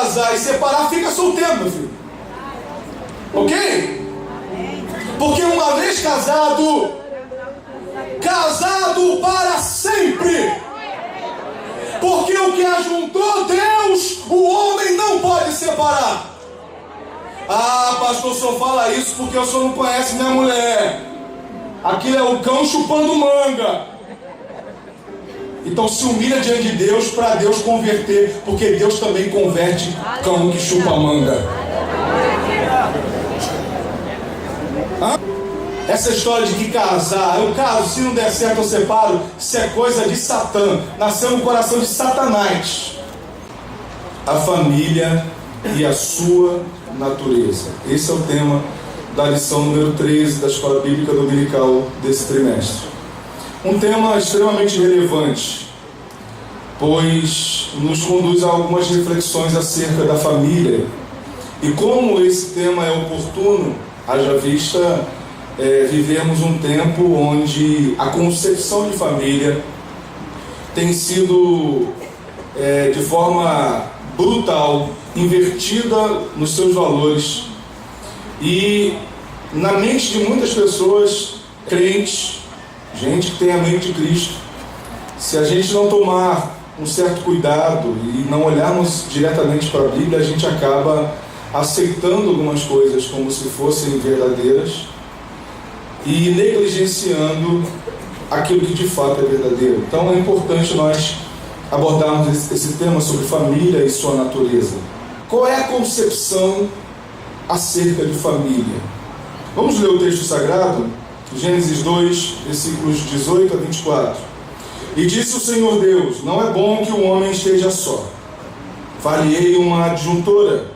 casar e separar, fica solteiro, meu filho. Ok? Porque uma vez casado, casado para sempre. Porque o que ajuntou Deus, o homem não pode separar. Ah, pastor, o senhor fala isso porque o senhor não conhece minha mulher. Aquilo é o cão chupando manga. Então se humilha diante de Deus para Deus converter, porque Deus também converte cão que chupa manga. Essa história de que casar, eu caso, se não der certo eu separo, isso é coisa de Satã. Nasceu no coração de Satanás. A família e a sua natureza. Esse é o tema da lição número 13 da Escola Bíblica Dominical desse trimestre. Um tema extremamente relevante, pois nos conduz a algumas reflexões acerca da família e como esse tema é oportuno, haja vista vivemos um tempo onde a concepção de família tem sido de forma brutal invertida nos seus valores e na mente de muitas pessoas crentes, gente que tem a mente de Cristo. Se a gente não tomar um certo cuidado e não olharmos diretamente para a Bíblia, a gente acaba aceitando algumas coisas como se fossem verdadeiras e negligenciando aquilo que de fato é verdadeiro. Então é importante nós abordarmos esse tema sobre família e sua natureza. Qual é a concepção acerca de família? Vamos ler o texto sagrado, Gênesis 2, versículos 18 a 24. E disse o Senhor Deus: não é bom que o homem esteja só. Far-lhe-ei uma adjuntora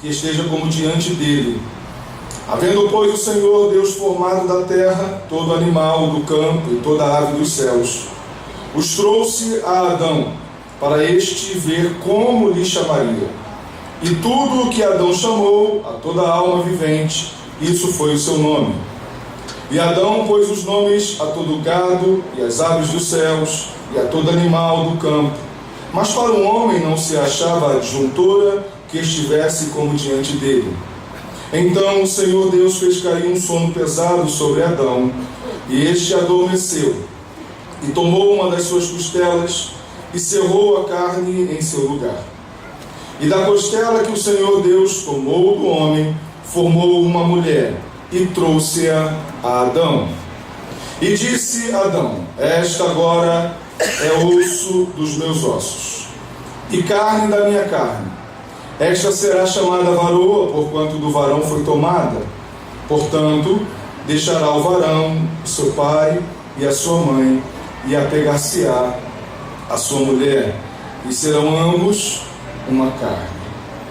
que esteja como diante dele. Havendo, pois, o Senhor Deus formado da terra todo animal do campo e toda ave dos céus, os trouxe a Adão, para este ver como lhe chamaria. E tudo o que Adão chamou a toda alma vivente, isso foi o seu nome. E Adão pôs os nomes a todo gado e às aves dos céus e a todo animal do campo. Mas para o homem não se achava adjuntora que estivesse como diante dele. Então o Senhor Deus fez cair um sono pesado sobre Adão, e este adormeceu. E tomou uma das suas costelas e cerrou a carne em seu lugar. E da costela que o Senhor Deus tomou do homem, formou uma mulher e trouxe-a a Adão. E disse Adão: esta agora é osso dos meus ossos e carne da minha carne. Esta será chamada varoa, porquanto do varão foi tomada. Portanto, deixará o varão, o seu pai e a sua mãe, e apegar-se-á a sua mulher, e serão ambos uma carne.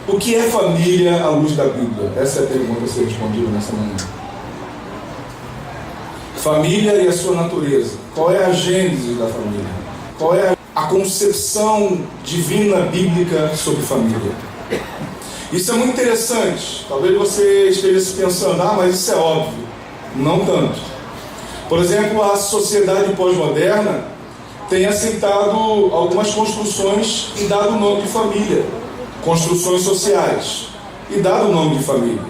O que é família à luz da Bíblia? Essa é a pergunta a ser respondida nessa manhã. Família e a sua natureza. Qual é a gênese da família? Qual é a concepção divina bíblica sobre família? Isso é muito interessante. Talvez você esteja se pensando: mas isso é óbvio. Não tanto. Por exemplo, a sociedade pós-moderna tem aceitado algumas construções e dado o nome de família. Construções sociais e dado o nome de família.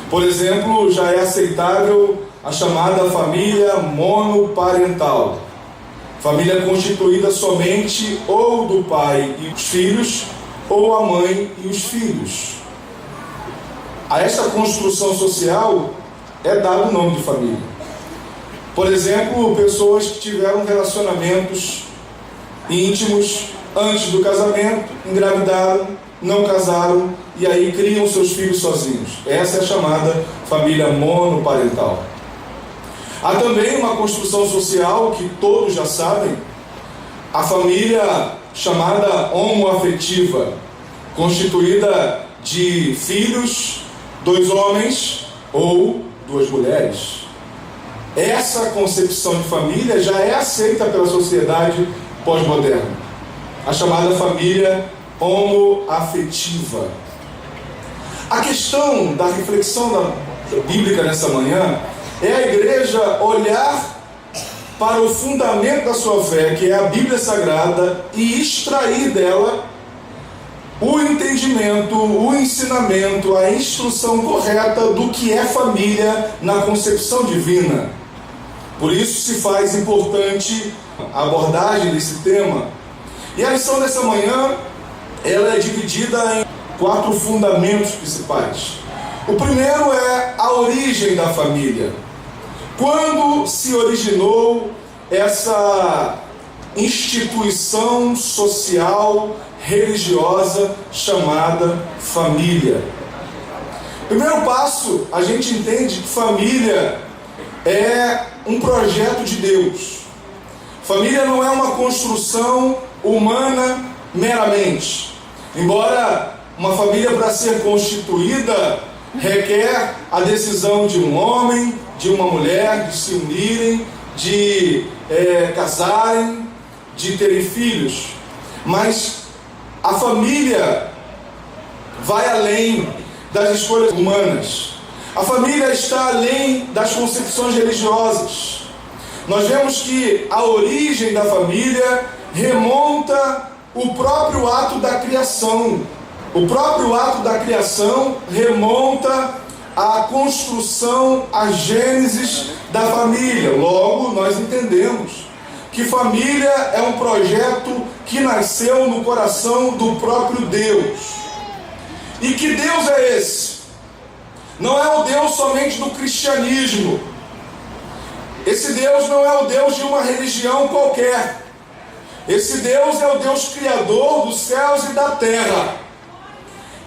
Por exemplo, já é aceitável a chamada família monoparental. Família constituída somente ou do pai e os filhos, ou a mãe e os filhos. A esta construção social é dado o nome de família. Por exemplo, pessoas que tiveram relacionamentos íntimos antes do casamento, engravidaram, não casaram e aí criam seus filhos sozinhos. Essa é a chamada família monoparental. Há também uma construção social que todos já sabem, a família chamada homoafetiva, constituída de filhos, 2 homens ou 2 mulheres. Essa concepção de família já é aceita pela sociedade pós-moderna, a chamada família homoafetiva. A questão da reflexão bíblica nessa manhã é a igreja olhar para o fundamento da sua fé, que é a Bíblia Sagrada, e extrair dela o entendimento, o ensinamento, a instrução correta do que é família na concepção divina. Por isso se faz importante a abordagem desse tema. E a lição dessa manhã, ela é dividida em 4 fundamentos principais. O primeiro é a origem da família. Quando se originou essa instituição social, religiosa, chamada família? Primeiro passo, a gente entende que família é um projeto de Deus. Família não é uma construção humana meramente. Embora uma família, para ser constituída, requer a decisão de um homem, de uma mulher, de se unirem, de casarem, de terem filhos. Mas a família vai além das escolhas humanas. A família está além das concepções religiosas. Nós vemos que a origem da família remonta o próprio ato da criação. O próprio ato da criação remonta à construção, à gênesis da família. Logo, nós entendemos que família é um projeto que nasceu no coração do próprio Deus. E que Deus é esse? Não é o Deus somente do cristianismo. Esse Deus não é o Deus de uma religião qualquer. Esse Deus é o Deus criador dos céus e da terra,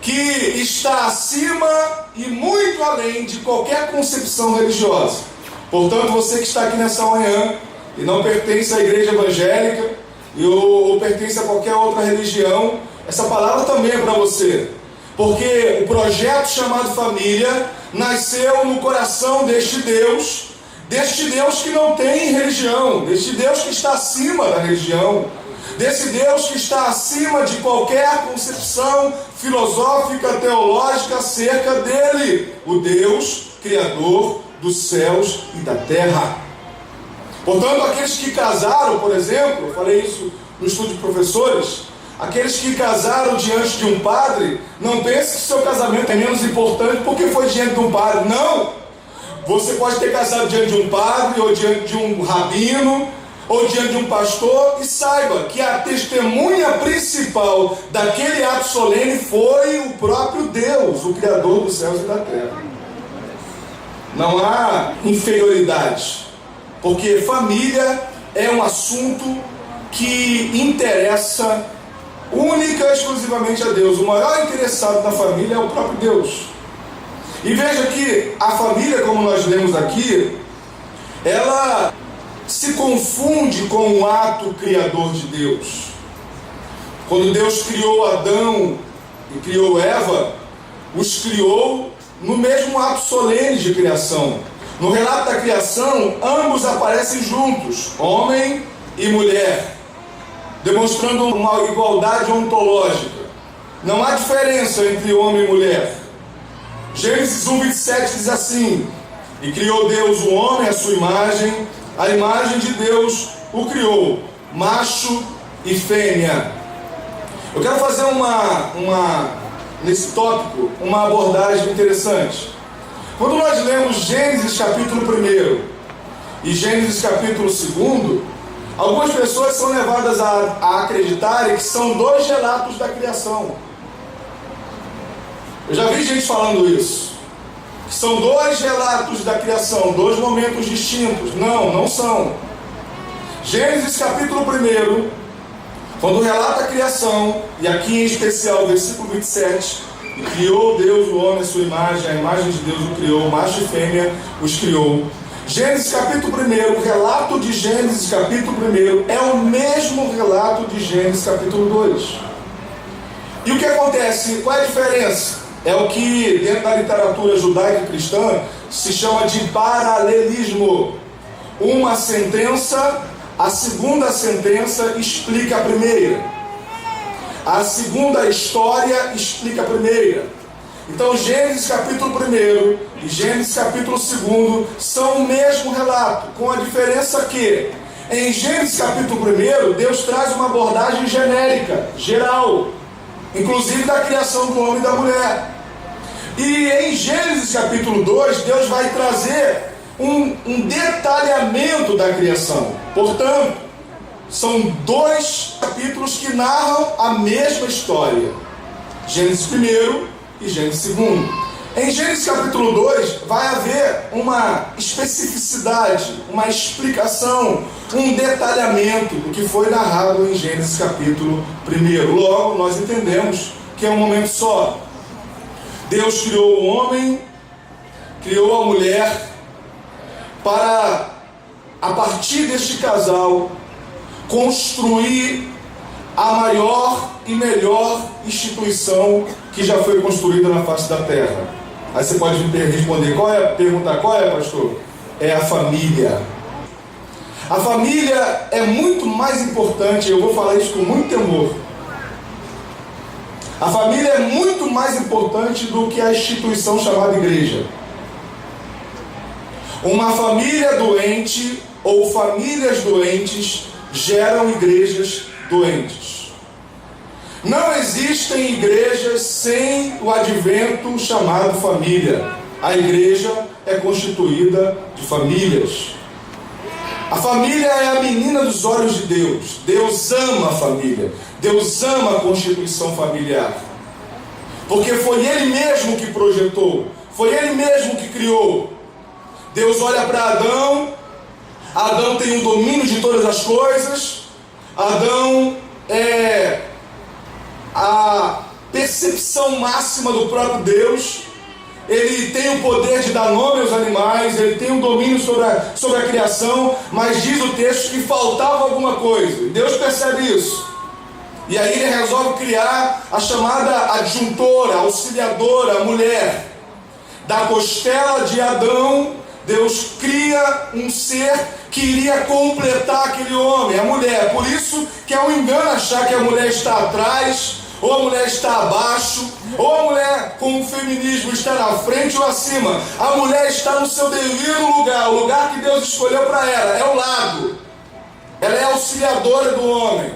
que está acima e muito além de qualquer concepção religiosa. Portanto, você que está aqui nessa manhã e não pertence à igreja evangélica ou pertence a qualquer outra religião, essa palavra também é para você. Porque o projeto chamado família nasceu no coração deste Deus que não tem religião, deste Deus que está acima da religião, desse Deus que está acima de qualquer concepção filosófica, teológica acerca dele, o Deus criador dos céus e da terra. Portanto, aqueles que casaram, por exemplo, eu falei isso no estudo de professores, aqueles que casaram diante de um padre, não pense que seu casamento é menos importante porque foi diante de um padre. Não! Você pode ter casado diante de um padre, ou diante de um rabino, ou diante de um pastor, e saiba que a testemunha principal daquele ato solene foi o próprio Deus, o Criador dos céus e da terra. Não há inferioridade, porque família é um assunto que interessa única e exclusivamente a Deus. O maior interessado na família é o próprio Deus. E veja que a família, como nós lemos aqui, ela se confunde com o ato criador de Deus. Quando Deus criou Adão e criou Eva, os criou no mesmo ato solene de criação. No relato da criação, ambos aparecem juntos, homem e mulher, demonstrando uma igualdade ontológica. Não há diferença entre homem e mulher. Gênesis 1:27 diz assim: e criou Deus o homem à sua imagem, a imagem de Deus o criou, macho e fêmea. Eu quero fazer nesse tópico uma abordagem interessante. Quando nós lemos Gênesis capítulo 1 e Gênesis capítulo 2, algumas pessoas são levadas a acreditarem que são 2 relatos da criação. Eu já vi gente falando isso, que são 2 relatos da criação, 2 momentos distintos. Não, não são. Gênesis capítulo 1, quando relata a criação, e aqui em especial o versículo 27, e criou Deus o homem à sua imagem, a imagem de Deus o criou, macho e fêmea os criou. Gênesis capítulo 1, o relato de Gênesis capítulo 1 é o mesmo relato de Gênesis capítulo 2. E o que acontece? Qual é a diferença? É o que dentro da literatura judaica cristã se chama de paralelismo. Uma sentença, a segunda sentença explica a primeira. A segunda história explica a primeira. Então Gênesis capítulo 1 e Gênesis capítulo 2 são o mesmo relato, com a diferença que em Gênesis capítulo 1 Deus traz uma abordagem genérica, geral. inclusive da criação do homem e da mulher. E em Gênesis capítulo 2, Deus vai trazer um detalhamento da criação. Portanto, são 2 capítulos que narram a mesma história. Gênesis 1 e Gênesis 2. Em Gênesis capítulo 2 vai haver uma especificidade, uma explicação, um detalhamento do que foi narrado em Gênesis capítulo 1. Logo, nós entendemos que é um momento só. Deus criou o homem, criou a mulher, para, a partir deste casal, construir a maior e melhor instituição que já foi construída na face da terra. Aí você pode me responder, perguntar qual é, pastor? É a família. A família é muito mais importante, eu vou falar isso com muito temor. A família é muito mais importante do que a instituição chamada igreja. Uma família doente ou famílias doentes geram igrejas doentes. Não existem igrejas sem o advento chamado família. A igreja é constituída de famílias. A família é a menina dos olhos de Deus. Deus ama a família. Deus ama a constituição familiar. Porque foi Ele mesmo que projetou. Foi Ele mesmo que criou. Deus olha para Adão. Adão tem o domínio de todas as coisas. Adão é a percepção máxima do próprio Deus. Ele tem o poder de dar nome aos animais, ele tem o domínio sobre a criação, mas diz o texto que faltava alguma coisa. Deus percebe isso. E aí ele resolve criar a chamada adjuntora, auxiliadora, a mulher. Da costela de Adão, Deus cria um ser que iria completar aquele homem, a mulher. Por isso que é um engano achar que a mulher está atrás, ou a mulher está abaixo, ou a mulher com o feminismo está na frente ou acima. A mulher está no seu devido lugar, o lugar que Deus escolheu para ela, é o lado. Ela é auxiliadora do homem,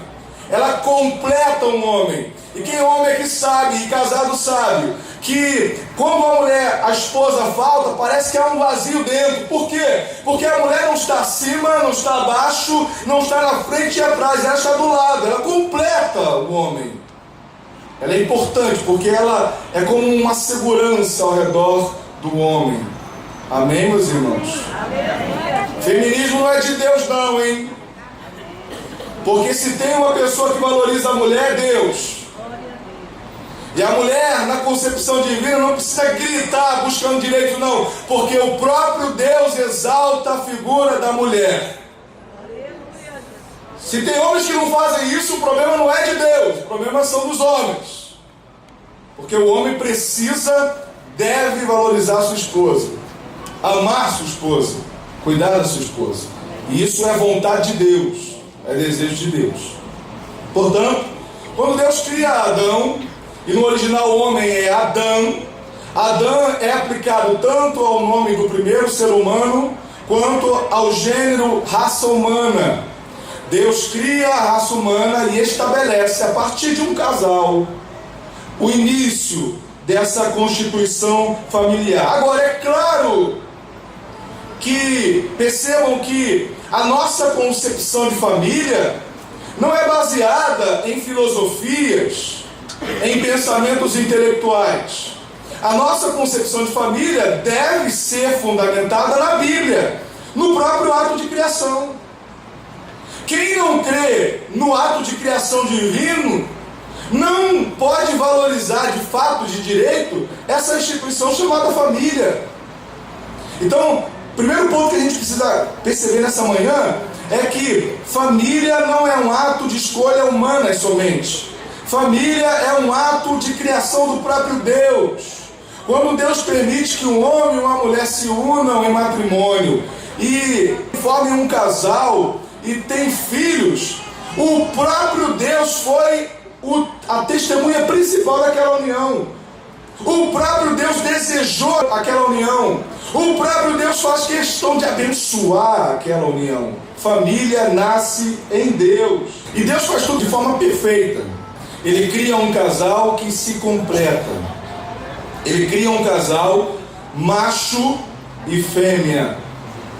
ela completa um homem. E quem é homem aqui sabe, e casado sabe, que quando a mulher, a esposa falta, parece que há um vazio dentro. Por quê? Porque a mulher não está acima, não está abaixo, não está na frente e atrás, ela está do lado, ela completa o homem. Ela é importante porque ela é como uma segurança ao redor do homem. Amém, meus irmãos? Amém. Feminismo não é de Deus não, hein? Porque se tem uma pessoa que valoriza a mulher, é Deus. E a mulher, na concepção divina, não precisa gritar buscando direito não, porque o próprio Deus exalta a figura da mulher. Se tem homens que não fazem isso, o problema não é de Deus, o problema são dos homens. Porque o homem deve valorizar sua esposa, amar sua esposa, cuidar da sua esposa. E isso é vontade de Deus, é desejo de Deus. Portanto, quando Deus cria Adão, e no original o homem é Adão, Adão é aplicado tanto ao nome do primeiro ser humano, quanto ao gênero raça humana. Deus cria a raça humana e estabelece, a partir de um casal, o início dessa constituição familiar. Agora, é claro que percebam que a nossa concepção de família não é baseada em filosofias, em pensamentos intelectuais. A nossa concepção de família deve ser fundamentada na Bíblia, no próprio ato de criação. Quem não crê no ato de criação divino não pode valorizar de fato, de direito, essa instituição chamada família. Então, o primeiro ponto que a gente precisa perceber nessa manhã é que família não é um ato de escolha humana somente. Família é um ato de criação do próprio Deus. Quando Deus permite que um homem e uma mulher se unam em matrimônio e formem um casal e tem filhos, o próprio Deus foi a testemunha principal daquela união. O próprio Deus desejou aquela união. O próprio Deus faz questão de abençoar aquela união. Família nasce em Deus. E Deus faz tudo de forma perfeita. Ele cria um casal que se completa. Ele cria um casal macho e fêmea.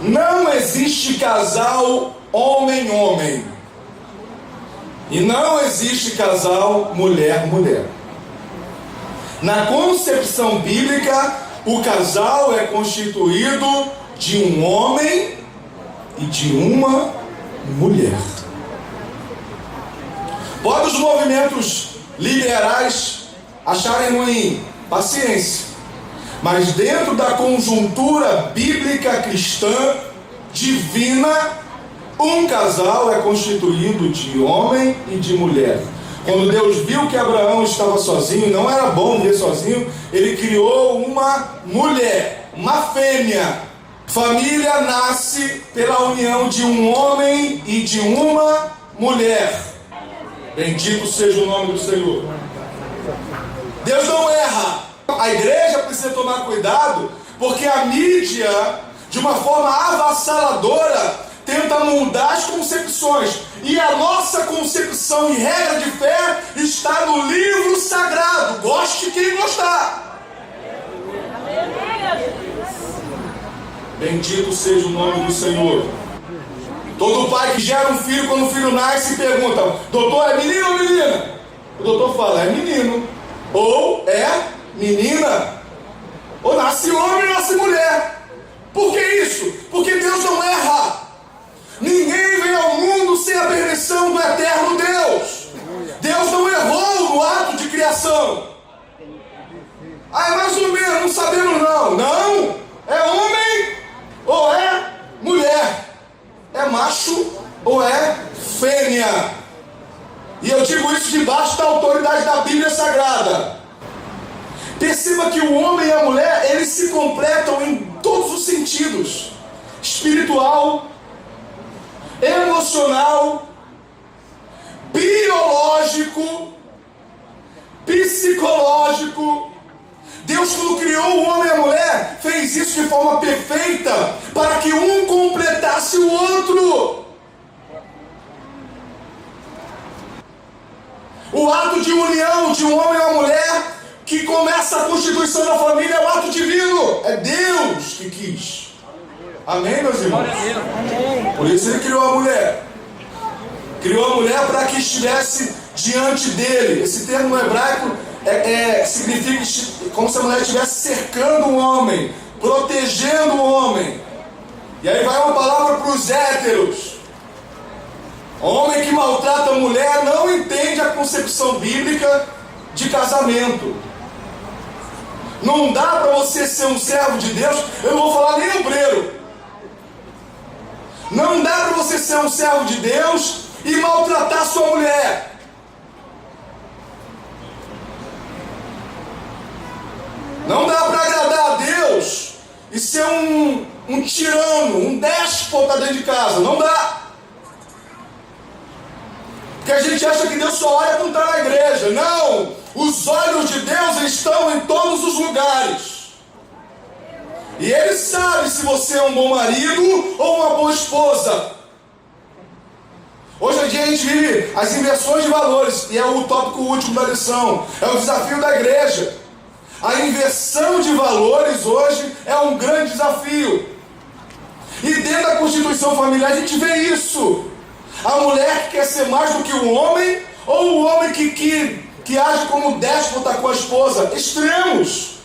Não existe casal homem-homem. E não existe casal mulher-mulher. Na concepção bíblica, o casal é constituído de um homem e de uma mulher. Pode os movimentos liberais acharem ruim, paciência. Mas dentro da conjuntura bíblica cristã, divina, um casal é constituído de homem e de mulher. Quando Deus viu que Abraão estava sozinho, não era bom ver sozinho, ele criou uma mulher, uma fêmea. Família nasce pela união de um homem e de uma mulher. Bendito seja o nome do Senhor. Deus não erra. A igreja precisa tomar cuidado, porque a mídia, de uma forma avassaladora, tenta mudar as concepções. E a nossa concepção e regra de fé está no livro sagrado. Goste quem gostar. Bendito seja o nome do Senhor. Todo pai que gera um filho, quando o filho nasce, pergunta: doutor, é menino ou menina? O doutor fala: é menino. Ou é menina. Ou nasce homem ou nasce mulher. Por que isso? Porque Deus não erra. Ninguém vem ao mundo sem a permissão do eterno Deus. Deus não errou no ato de criação. Ah, é mais ou menos, não sabemos não. Não, é homem ou é mulher. É macho ou é fêmea. E eu digo isso debaixo da autoridade da Bíblia Sagrada. Perceba que o homem e a mulher, eles se completam em todos os sentidos. Espiritual, emocional, biológico, psicológico. Deus, quando criou o homem e a mulher, fez isso de forma perfeita, para que um completasse o outro. O ato de união de um homem e uma mulher, que começa a constituição da família, é um ato divino. É Deus que quis. Amém, meus irmãos? Por isso ele criou a mulher. Criou a mulher para que estivesse diante dele. Esse termo no hebraico significa como se a mulher estivesse cercando o homem, protegendo o homem. E aí vai uma palavra para os héteros. Homem que maltrata a mulher não entende a concepção bíblica de casamento. Não dá para você ser um servo de Deus, eu não vou falar nem obreiro. Não dá para você ser um servo de Deus e maltratar sua mulher. Não dá para agradar a Deus e ser um tirano, um déspota dentro de casa. Não dá. Porque a gente acha que Deus só olha quando está na igreja. Não! Os olhos de Deus estão em todos os lugares. E Ele sabe se você é um bom marido ou uma boa esposa. Hoje em dia a gente vive as inversões de valores. E é o tópico último da lição. É o desafio da igreja. A inversão de valores hoje é um grande desafio. E dentro da constituição familiar a gente vê isso. A mulher que quer ser mais do que o homem, ou o homem que age como déspota com a esposa. Extremos.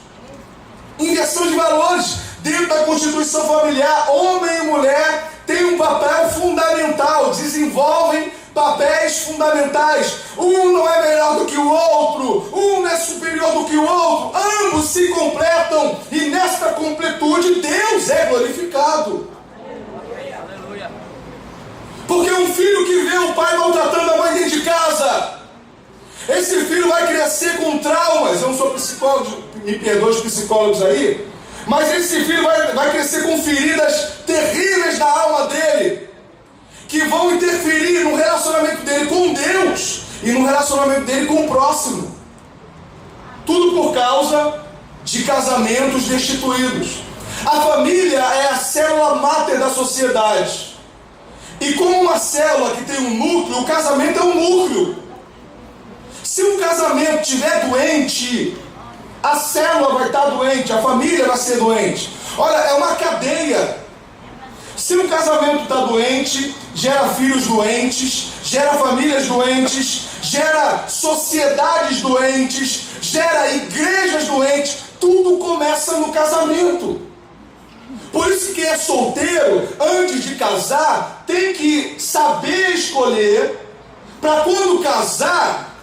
Inversão de valores. Dentro da constituição familiar, homem e mulher têm um papel fundamental, desenvolvem papéis fundamentais. Um não é melhor do que o outro, um não é superior do que o outro. Ambos se completam e nesta completude Deus é glorificado. Porque um filho que vê o pai maltratando a mãe dentro de casa, esse filho vai crescer com traumas. Eu não sou psicólogo, me perdoe os psicólogos aí, mas esse filho vai crescer com feridas terríveis na alma dele, que vão interferir no relacionamento dele com Deus e no relacionamento dele com o próximo. Tudo por causa de casamentos destituídos. A família é a célula máter da sociedade. E como uma célula que tem um núcleo, o casamento é um núcleo. Se um casamento estiver doente, a célula vai estar doente, a família vai ser doente. Olha, é uma cadeia. Se um casamento está doente, gera filhos doentes, gera famílias doentes, gera sociedades doentes, gera igrejas doentes. Tudo começa no casamento. Por isso que quem é solteiro, antes de casar, tem que saber escolher, para quando casar,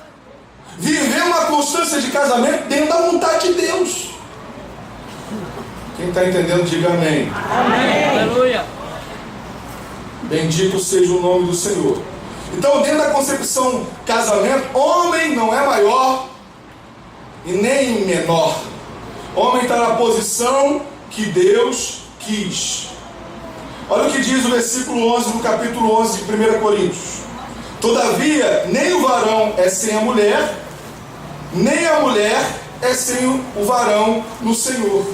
viver uma constância de casamento dentro da vontade de Deus. Quem está entendendo, diga amém. Amém. Aleluia. Bendito seja o nome do Senhor. Então, dentro da concepção casamento, homem não é maior e nem menor. Homem está na posição que Deus quis. Olha o que diz o versículo 11 do capítulo 11 de 1 Coríntios. Todavia, nem o varão é sem a mulher, nem a mulher é sem o varão no Senhor.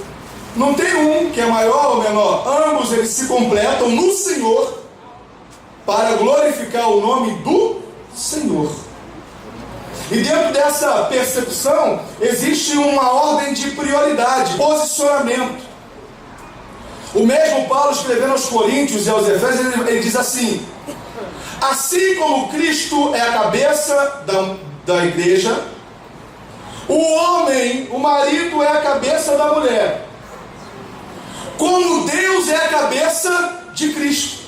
Não tem um que é maior ou menor. Ambos eles se completam no Senhor para glorificar o nome do Senhor. E dentro dessa percepção existe uma ordem de prioridade, posicionamento. O mesmo Paulo, escrevendo aos Coríntios e aos Efésios, ele diz assim: assim como Cristo é a cabeça da igreja, o homem, o marido, é a cabeça da mulher, como Deus é a cabeça de Cristo.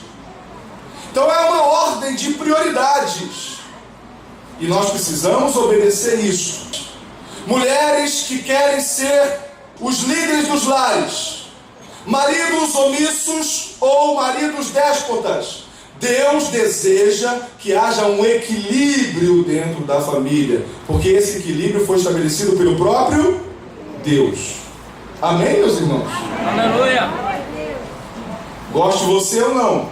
Então é uma ordem de prioridades, e nós precisamos obedecer isso. Mulheres que querem ser os líderes dos lares, maridos omissos ou maridos déspotas, Deus deseja que haja um equilíbrio dentro da família, porque esse equilíbrio foi estabelecido pelo próprio Deus. Amém, meus irmãos? Aleluia. Goste você ou não,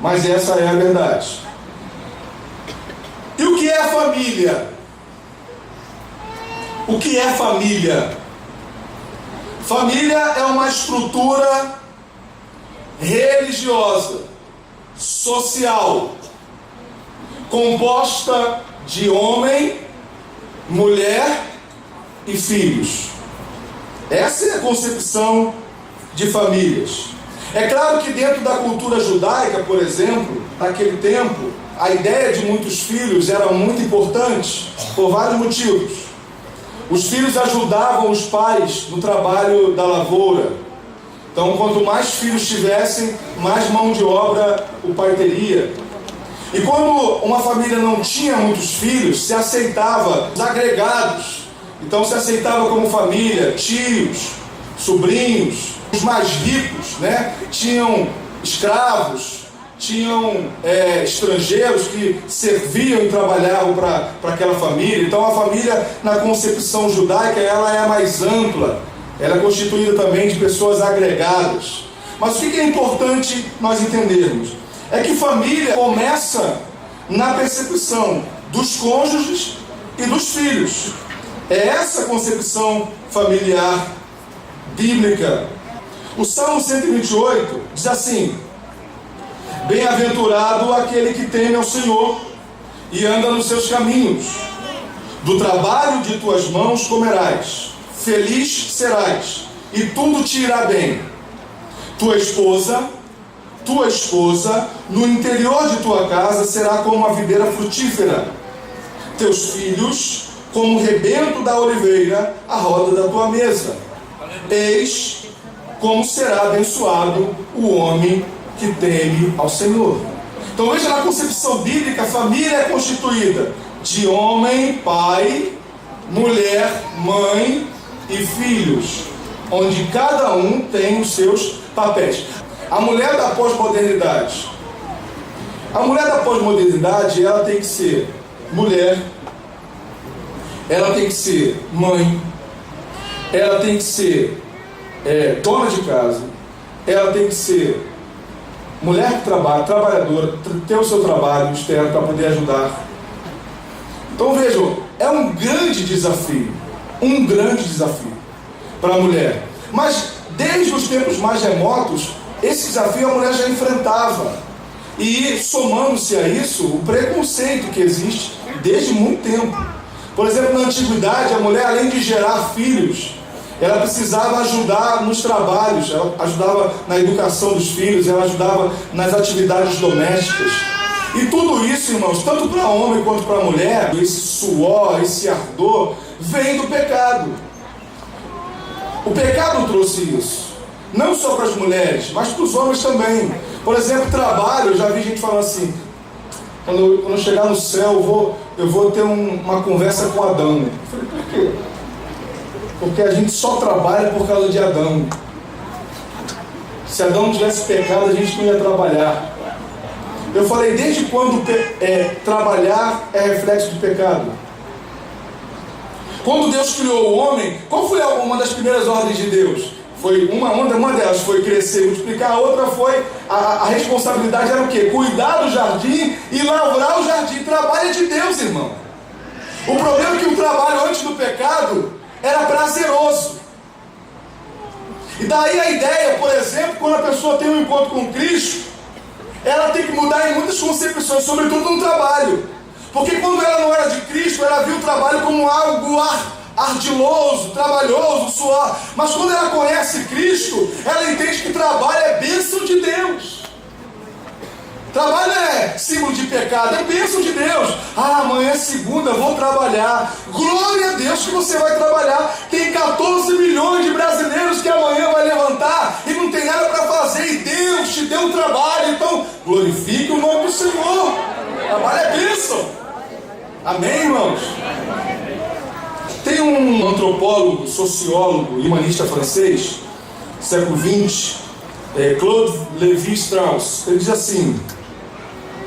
mas essa é a verdade. E o que é família? O que é família? Família é uma estrutura religiosa, social, composta de homem, mulher e filhos. Essa é a concepção de famílias. É claro que dentro da cultura judaica, por exemplo, naquele tempo, a ideia de muitos filhos era muito importante por vários motivos. Os filhos ajudavam os pais no trabalho da lavoura. Então, quanto mais filhos tivessem, mais mão de obra o pai teria. E quando uma família não tinha muitos filhos, se aceitava os agregados. Então se aceitava como família, tios, sobrinhos, os mais ricos, né? Tinham escravos, tinham estrangeiros que serviam e trabalhavam para aquela família. Então a família, na concepção judaica, ela é mais ampla. Ela é constituída também de pessoas agregadas. Mas o que é importante nós entendermos? É que família começa na percepção dos cônjuges e dos filhos. É essa concepção familiar bíblica. O Salmo 128 diz assim: bem-aventurado aquele que teme ao Senhor e anda nos seus caminhos. Do trabalho de tuas mãos comerás, feliz serás, e tudo te irá bem. Tua esposa, no interior de tua casa será como uma videira frutífera. Teus filhos, como o rebento da oliveira, à roda da tua mesa. Eis como será abençoado o homem que teme ao Senhor. Então veja, na concepção bíblica, a família é constituída de homem, pai, mulher, mãe e filhos, onde cada um tem os seus papéis. A mulher da pós-modernidade, ela tem que ser mulher, ela tem que ser mãe, ela tem que ser dona de casa, ela tem que ser mulher que trabalha, trabalhadora, ter o seu trabalho externo para poder ajudar. Então vejam, é um grande desafio para a mulher. Mas desde os tempos mais remotos, esse desafio a mulher já enfrentava. E somando-se a isso, o preconceito que existe desde muito tempo. Por exemplo, na antiguidade, a mulher, além de gerar filhos, ela precisava ajudar nos trabalhos, ela ajudava na educação dos filhos, ela ajudava nas atividades domésticas. E tudo isso, irmãos, tanto para homem quanto para mulher, esse suor, esse ardor, vem do pecado. O pecado trouxe isso. Não só para as mulheres, mas para os homens também. Por exemplo, trabalho, eu já vi gente falando assim, quando eu chegar no céu, eu vou ter uma conversa com Adão. Eu falei, por quê? Porque a gente só trabalha por causa de Adão. Se Adão não tivesse pecado, a gente não ia trabalhar. Eu falei, desde quando trabalhar é reflexo de pecado? Quando Deus criou o homem, qual foi uma das primeiras ordens de Deus? Foi uma delas foi crescer e multiplicar, a outra foi, a responsabilidade era o quê? Cuidar do jardim e lavrar o jardim. Trabalho é de Deus, irmão. O problema é que o trabalho antes do pecado era prazeroso. E daí a ideia, por exemplo, quando a pessoa tem um encontro com Cristo, ela tem que mudar em muitas concepções, sobretudo no trabalho. Porque quando ela não era de Cristo, ela viu o trabalho como algo ardiloso, trabalhoso, suor. Mas quando ela conhece Cristo, ela entende que trabalho é bênção de Deus. Trabalho é símbolo de pecado, é bênção de Deus. Amanhã é segunda, vou trabalhar. Glória a Deus que você vai trabalhar. Tem 14 milhões de brasileiros que amanhã vai levantar e não tem nada para fazer. E Deus te deu um trabalho. Então, glorifique o nome do Senhor. Trabalho é bênção. Amém, irmãos? Tem um antropólogo, sociólogo e humanista francês, século XX, Claude Lévi-Strauss. Ele diz assim,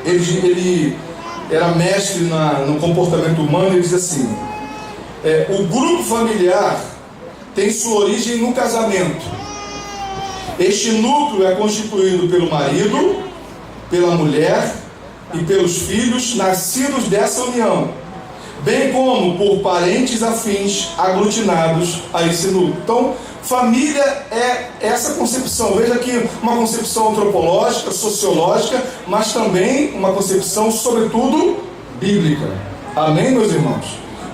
ele era mestre no comportamento humano. Ele diz assim, o grupo familiar tem sua origem no casamento. Este núcleo é constituído pelo marido, pela mulher e pelos filhos nascidos dessa união, bem como por parentes afins aglutinados a esse núcleo. Então, família é essa concepção. Veja aqui uma concepção antropológica, sociológica, mas também uma concepção, sobretudo, bíblica. Amém, meus irmãos?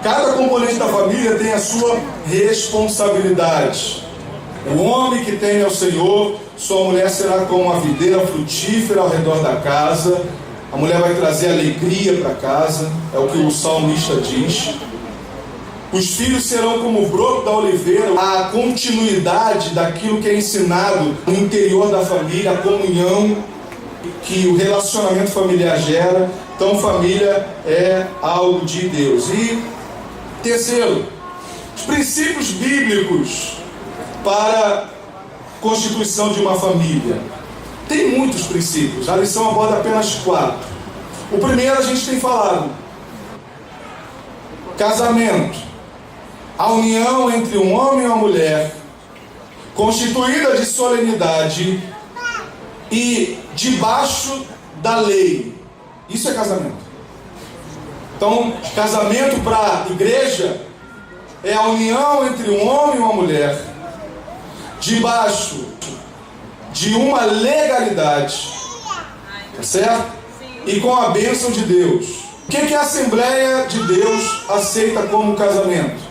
Cada componente da família tem a sua responsabilidade. O homem que teme ao Senhor, sua mulher será como uma videira frutífera ao redor da casa. A mulher vai trazer alegria para casa, é o que o salmista diz. Os filhos serão como o broto da oliveira, a continuidade daquilo que é ensinado no interior da família, a comunhão que o relacionamento familiar gera. Então, família é algo de Deus. E terceiro, os princípios bíblicos para a constituição de uma família. Tem muitos princípios, a lição aborda apenas 4. O primeiro a gente tem falado: casamento, a união entre um homem e uma mulher, constituída de solenidade e debaixo da lei. Isso é casamento. Então, casamento para a igreja é a união entre um homem e uma mulher, debaixo de uma legalidade, tá certo? E com a bênção de Deus. O que a Assembleia de Deus aceita como casamento?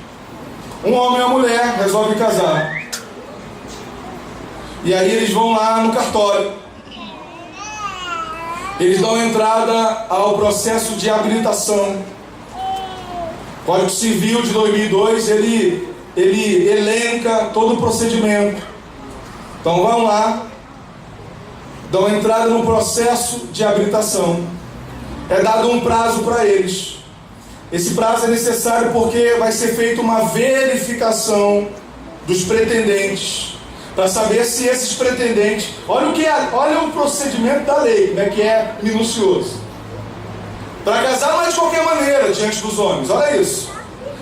Um homem e uma mulher resolvem casar. E aí eles vão lá no cartório. Eles dão entrada ao processo de habilitação. O Código Civil de 2002, ele elenca todo o procedimento. Então vão lá, dão entrada no processo de habilitação. É dado um prazo para eles. Esse prazo é necessário porque vai ser feita uma verificação dos pretendentes, para saber se esses pretendentes... Olha o procedimento da lei, como é que é minucioso. Para casar não é de qualquer maneira diante dos homens, olha isso.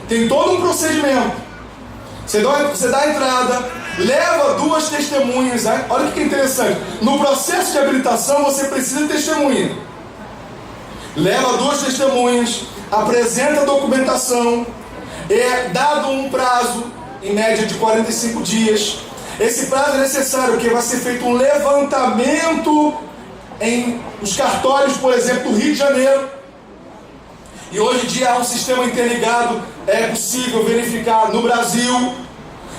Tem todo um procedimento. Você dá a entrada, leva 2 testemunhas. Olha o que é interessante. No processo de habilitação você precisa de testemunha. Leva 2 testemunhas, apresenta a documentação. É dado um prazo, em média de 45 dias. Esse prazo é necessário porque vai ser feito um levantamento em os cartórios, por exemplo, do Rio de Janeiro. E hoje em dia há um sistema interligado, é possível verificar no Brasil.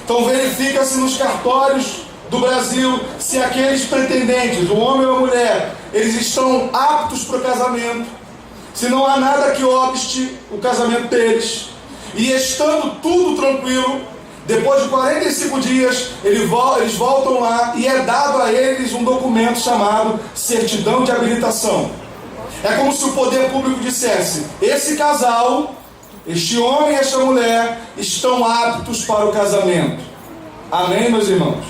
Então verifica-se nos cartórios do Brasil se aqueles pretendentes, o homem ou a mulher, eles estão aptos para o casamento, se não há nada que obste o casamento deles. E estando tudo tranquilo, depois de 45 dias, eles voltam lá e é dado a eles um documento chamado certidão de habilitação. É como se o poder público dissesse: esse casal, este homem e esta mulher, estão aptos para o casamento. Amém, meus irmãos?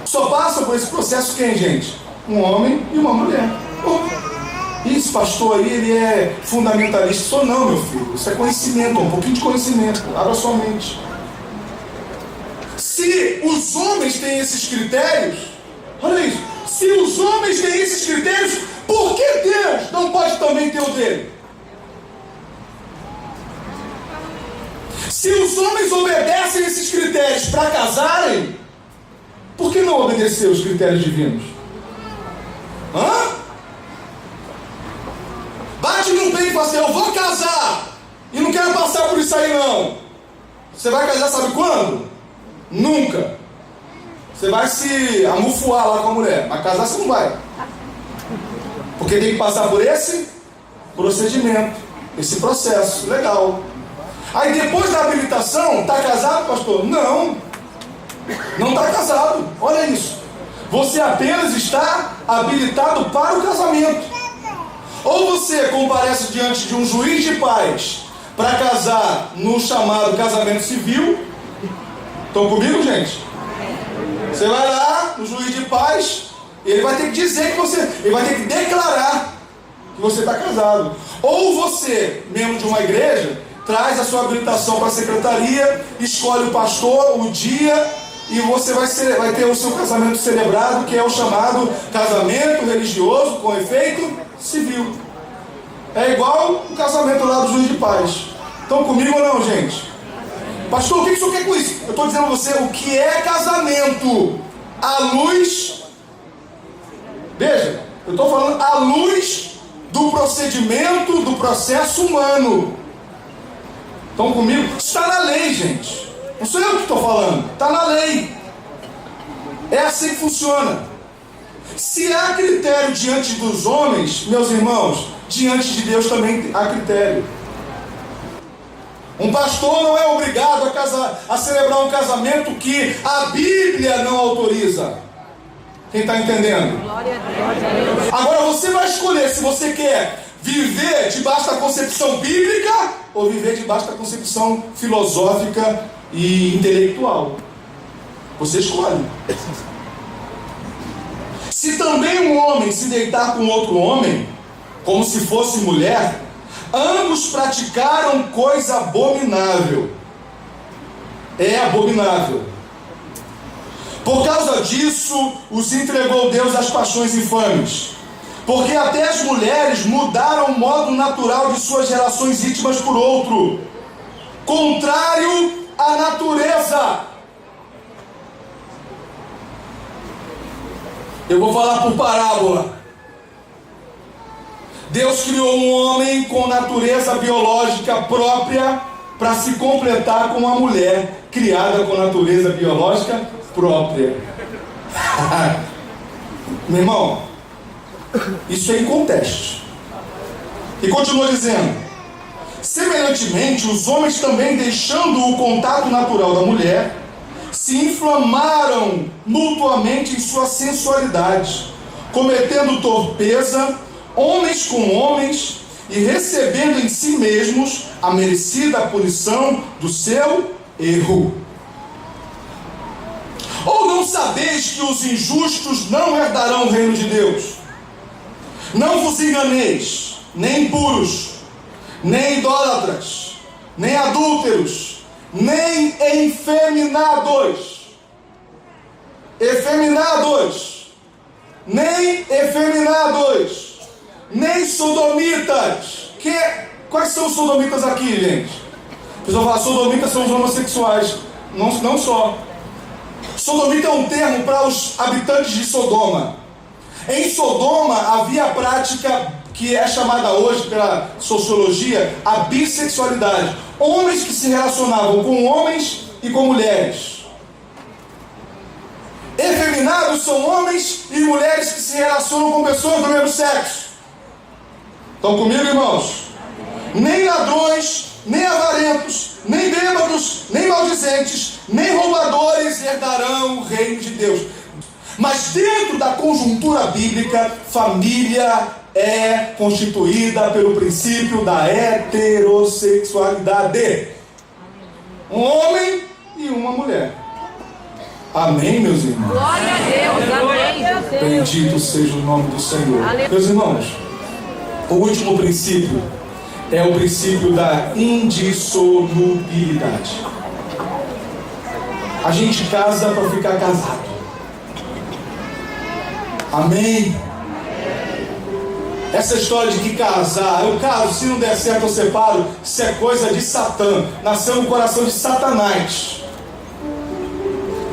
Só passa por esse processo quem, gente? Um homem e uma mulher. Esse pastor aí, ele é fundamentalista. Sou não, meu filho. Isso é conhecimento, um pouquinho de conhecimento. Abra sua mente. Se os homens têm esses critérios, olha isso. Se os homens têm esses critérios, por que Deus não pode também ter o dele? Se os homens obedecem esses critérios para casarem, por que não obedecer os critérios divinos? Hã? Bate no peito e fala assim: eu vou casar e não quero passar por isso aí não. Você vai casar sabe quando? Nunca. Você vai se amufuar lá com a mulher, mas casar você não vai. Porque tem que passar por esse procedimento, esse processo. Legal. Aí depois da habilitação, está casado, pastor? Não. Não está casado. Olha isso. Você apenas está habilitado para o casamento. Ou você comparece diante de um juiz de paz para casar no chamado casamento civil. Estão comigo, gente? Você vai lá no juiz de paz, ele vai ter que dizer que você, ele vai ter que declarar que você está casado. Ou você, membro de uma igreja, traz a sua habilitação para a secretaria, escolhe o pastor, o dia, e você vai ter o seu casamento celebrado, que é o chamado casamento religioso com efeito civil. É igual o casamento lá do juiz de paz. Estão comigo ou não, gente? Pastor, o que o senhor quer com isso? Eu estou dizendo a você o que é casamento à luz. Veja, eu estou falando à luz do procedimento, do processo humano. Estão comigo? Está na lei, gente. Não sou eu que estou falando, está na lei. É assim que funciona. Se há critério diante dos homens, meus irmãos, diante de Deus também há critério. Um pastor não é obrigado a celebrar um casamento que a Bíblia não autoriza. Quem está entendendo? Glória a Deus. Agora você vai escolher se você quer viver debaixo da concepção bíblica ou viver debaixo da concepção filosófica e intelectual. Você escolhe. Se também um homem se deitar com outro homem, como se fosse mulher, ambos praticaram coisa abominável. É abominável. Por causa disso, os entregou Deus às paixões infames. Porque até as mulheres mudaram o modo natural de suas relações íntimas por outro, contrário à natureza. Eu vou falar por parábola. Deus criou um homem com natureza biológica própria para se completar com uma mulher criada com natureza biológica própria. Meu irmão, isso é inconteste. E continua dizendo: semelhantemente, os homens também, deixando o contato natural da mulher, se inflamaram mutuamente em sua sensualidade, cometendo torpeza, homens com homens, e recebendo em si mesmos a merecida punição do seu erro. Ou não sabeis que os injustos não herdarão o reino de Deus? Não vos enganeis, nem impuros, nem idólatras, nem adúlteros, nem efeminados, nem sodomitas. Quais são os sodomitas aqui, gente? O pessoal fala, sodomitas são os homossexuais. Não só. Sodomita é um termo para os habitantes de Sodoma. Em Sodoma havia a prática que é chamada hoje pela sociologia a bissexualidade. Homens que se relacionavam com homens e com mulheres. Efeminados são homens e mulheres que se relacionam com pessoas do mesmo sexo. Estão comigo, irmãos? Nem ladrões, nem avarentos, nem bêbados, nem maldizentes, nem roubadores herdarão o reino de Deus. Mas dentro da conjuntura bíblica, família é constituída pelo princípio da heterossexualidade. Um homem e uma mulher. Amém, meus irmãos? Glória a Deus, amém. Bendito seja o nome do Senhor. Meus irmãos, o último princípio é o princípio da indissolubilidade. A gente casa para ficar casado. Amém? Essa história de que casar, eu caso, se não der certo eu separo, isso é coisa de Satã. Nasceu no coração de Satanás.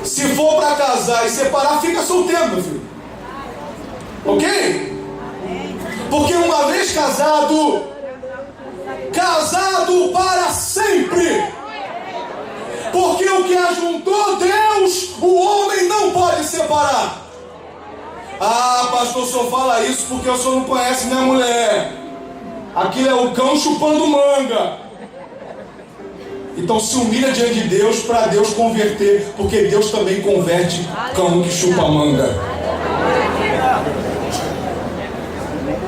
Se for para casar e separar, fica solteiro, meu filho. Ok? Porque uma vez casado, casado para sempre. Porque o que ajuntou Deus, o homem não pode separar. Ah, pastor, o senhor fala isso porque o senhor não conhece minha mulher. Aquilo é o cão chupando manga. Então se humilha diante de Deus para Deus converter, porque Deus também converte cão que chupa manga.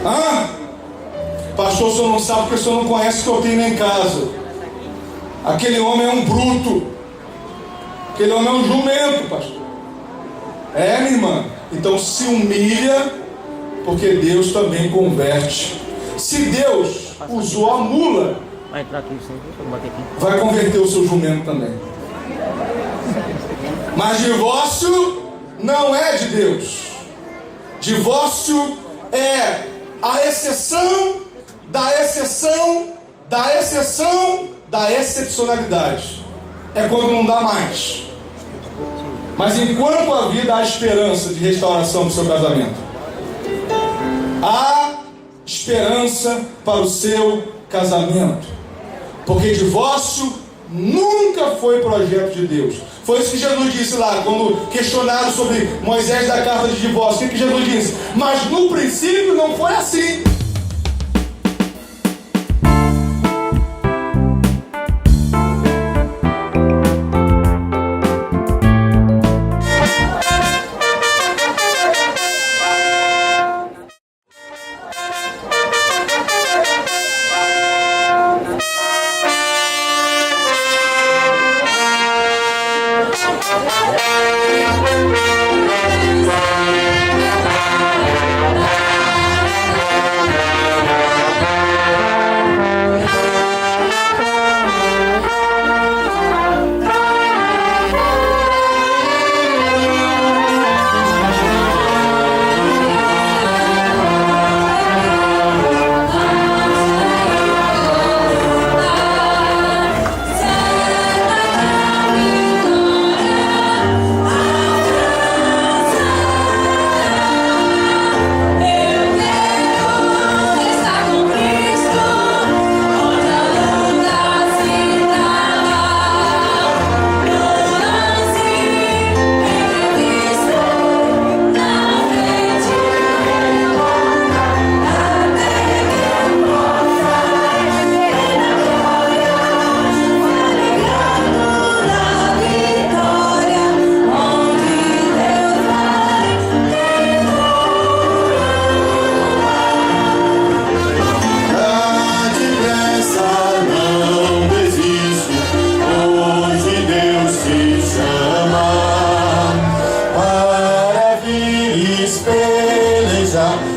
Ah, pastor, o senhor não sabe porque o senhor não conhece o que eu tenho em casa. Aquele homem é um bruto. Aquele homem é um jumento, pastor. É, minha irmã. Então se humilha, porque Deus também converte. Se Deus usou a mula, Vai entrar aqui, bater aqui. vai converter o seu jumento também. Mas divórcio não é de Deus. Divórcio é a exceção da exceção da exceção da excepcionalidade. É quando não dá mais. Mas enquanto a vida há esperança de restauração do seu casamento, há esperança para o seu casamento. Porque divórcio nunca foi projeto de Deus. Foi isso que Jesus disse lá, quando questionaram sobre Moisés da carta de divórcio. O que Jesus disse? Mas no princípio não foi assim.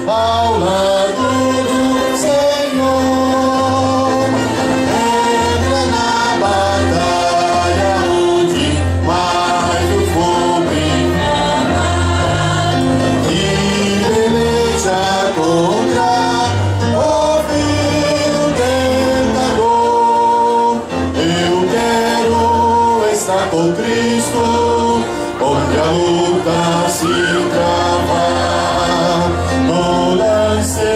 ao lado do Senhor. Entra na batalha onde mais o fogo inflama e peleja contra o filho tentador. Eu quero estar com Cristo onde a luta se trava. No lance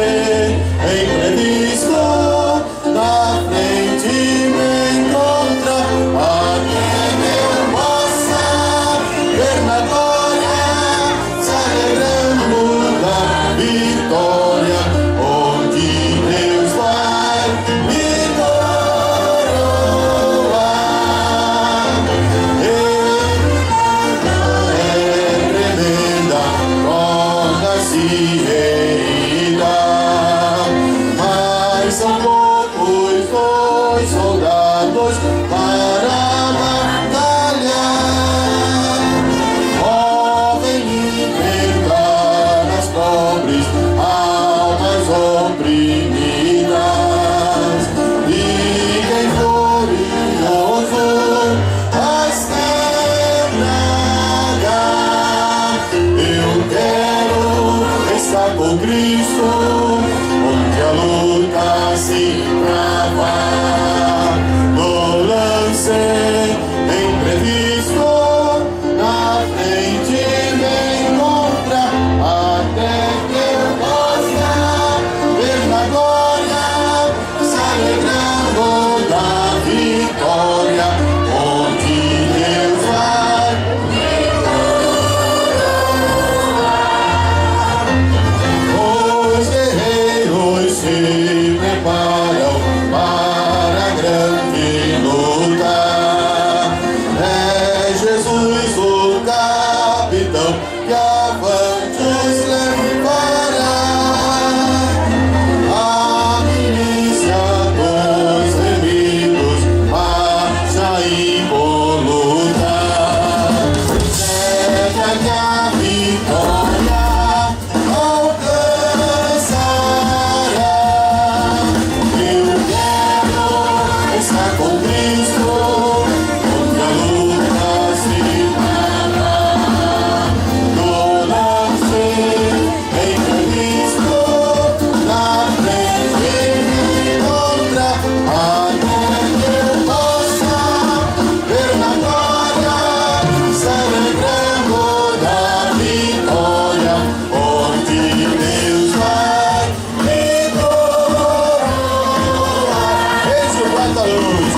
esta luz.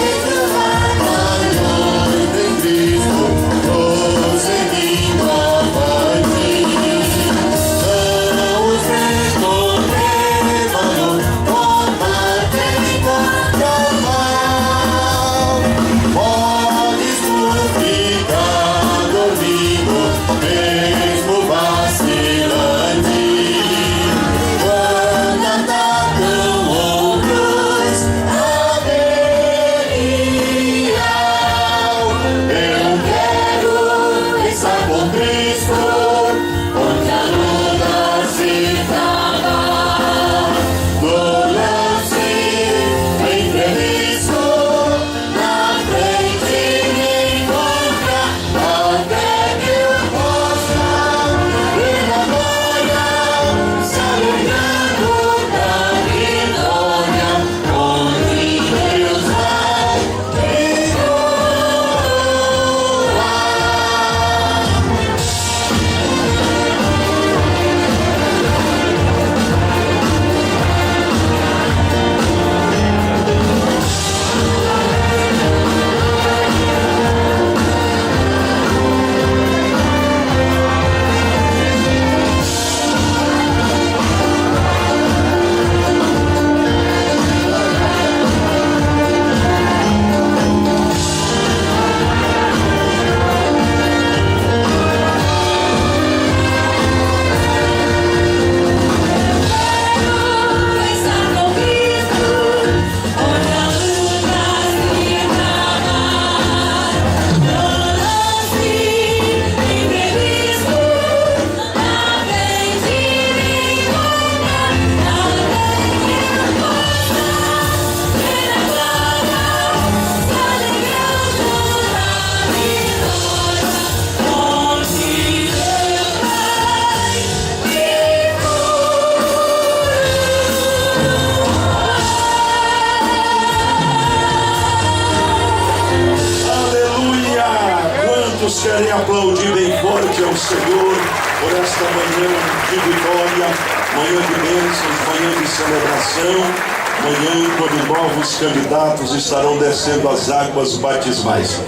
Entra na noite em Cristo, prosseguindo avante. Não os escondemos, combatendo contra o mal. Podes tu ficar dormindo, mesmo vacilante. Quando atacam outros a belial, eu quero estar com Cristo, onde a luta se trava. Do lance imprevisto, na frente me encontra, até que eu possa ver na glória, se alegrando da vitória, onde Deus vai me Aleluia! Quantos querem aplaudir bem forte ao Senhor por esta manhã de vitória, manhã de bênçãos, manhã de celebração, manhã quando novos candidatos estarão descendo as águas batismais.